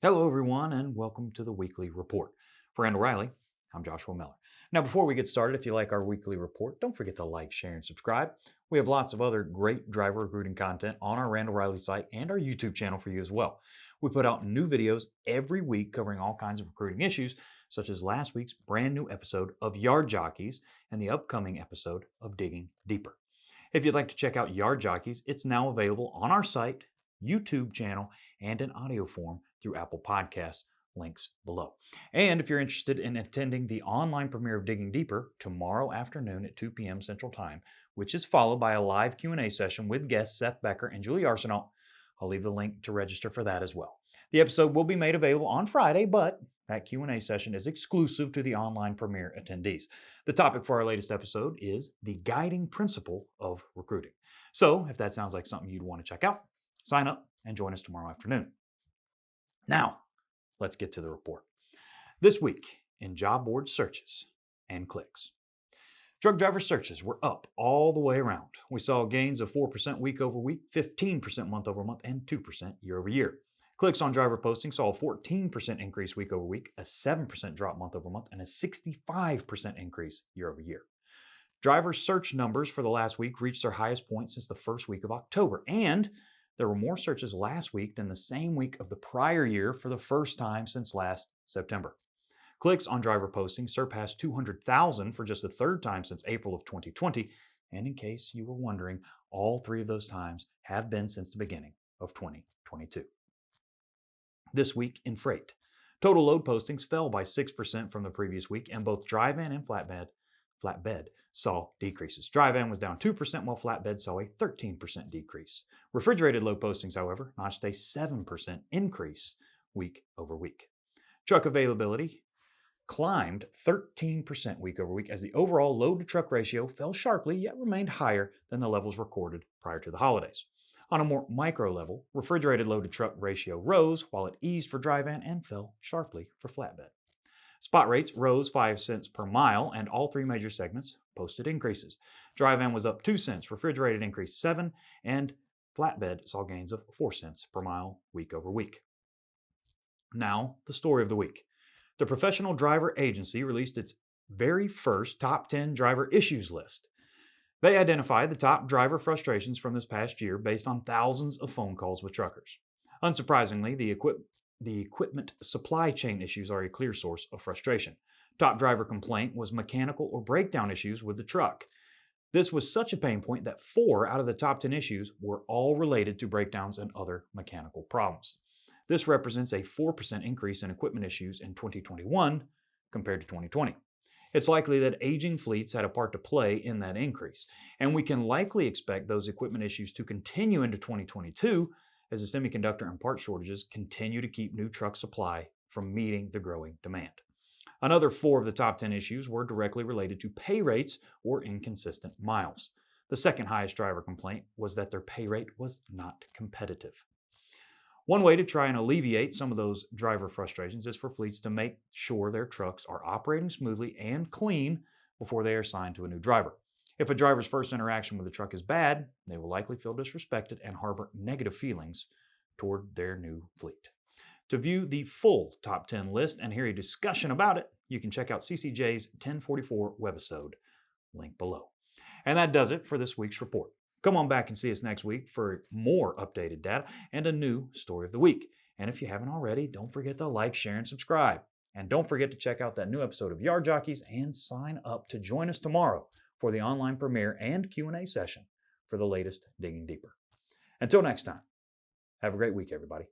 Hello, everyone, and welcome to the weekly report. For Randall Riley, I'm Joshua Miller. Now, before we get started, if you like our weekly report, don't forget to like, share, and subscribe. We have lots of other great driver recruiting content on our Randall Riley site and our YouTube channel for you as well. We put out new videos every week covering all kinds of recruiting issues, such as last week's brand new episode of Yard Jockeys and the upcoming episode of Digging Deeper. If you'd like to check out Yard Jockeys, it's now available on our site, YouTube channel, and in audio form through Apple Podcasts. Links below. And if you're interested in attending the online premiere of Digging Deeper tomorrow afternoon at 2 p.m. Central Time, which is followed by a live Q&A session with guests Seth Becker and Julie Arsenault, I'll leave the link to register for that as well. The episode will be made available on Friday, but that Q&A session is exclusive to the online premiere attendees. The topic for our latest episode is the guiding principle of recruiting. So if that sounds like something you'd want to check out, sign up and join us tomorrow afternoon. Now, let's get to the report. This week in job board searches and clicks. Truck driver searches were up all the way around. We saw gains of 4% week over week, 15% month over month, and 2% year over year. Clicks on driver postings saw a 14% increase week over week, a 7% drop month over month, and a 65% increase year over year. Driver search numbers for the last week reached their highest point since the first week of October, and there were more searches last week than the same week of the prior year for the first time since last September. Clicks on driver postings surpassed 200,000 for just the third time since April of 2020, and in case you were wondering, all three of those times have been since the beginning of 2022. This week in freight, total load postings fell by 6% from the previous week, and both dry van and flatbed saw decreases. Dry van was down 2%, while flatbed saw a 13% decrease. Refrigerated load postings, however, notched a 7% increase week over week. Truck availability climbed 13% week over week as the overall load to truck ratio fell sharply yet remained higher than the levels recorded prior to the holidays. On a more micro level, refrigerated load to truck ratio rose while it eased for dry van and fell sharply for flatbed. Spot rates rose 5 cents per mile, and all three major segments posted increases. Dry van was up 2 cents, refrigerated increased 7, and flatbed saw gains of 4 cents per mile week over week. Now, the story of the week. The Professional Driver Agency released its very first top 10 driver issues list. They identified the top driver frustrations from this past year based on thousands of phone calls with truckers. Unsurprisingly, the equipment supply chain issues are a clear source of frustration. Top driver complaint was mechanical or breakdown issues with the truck. This was such a pain point that 4 out of the top 10 issues were all related to breakdowns and other mechanical problems. This represents a 4% increase in equipment issues in 2021 compared to 2020. It's likely that aging fleets had a part to play in that increase, and we can likely expect those equipment issues to continue into 2022 as the semiconductor and part shortages continue to keep new truck supply from meeting the growing demand. Another 4 of the top 10 issues were directly related to pay rates or inconsistent miles. The second highest driver complaint was that their pay rate was not competitive. One way to try and alleviate some of those driver frustrations is for fleets to make sure their trucks are operating smoothly and clean before they are assigned to a new driver. If a driver's first interaction with the truck is bad, they will likely feel disrespected and harbor negative feelings toward their new fleet. To view the full top 10 list and hear a discussion about it, you can check out CCJ's 1044 webisode, link below. And that does it for this week's report. Come on back and see us next week for more updated data and a new story of the week. And if you haven't already, don't forget to like, share, and subscribe. And don't forget to check out that new episode of Yard Jockeys and sign up to join us tomorrow for the online premiere and Q&A session for the latest Digging Deeper. Until next time, have a great week, everybody.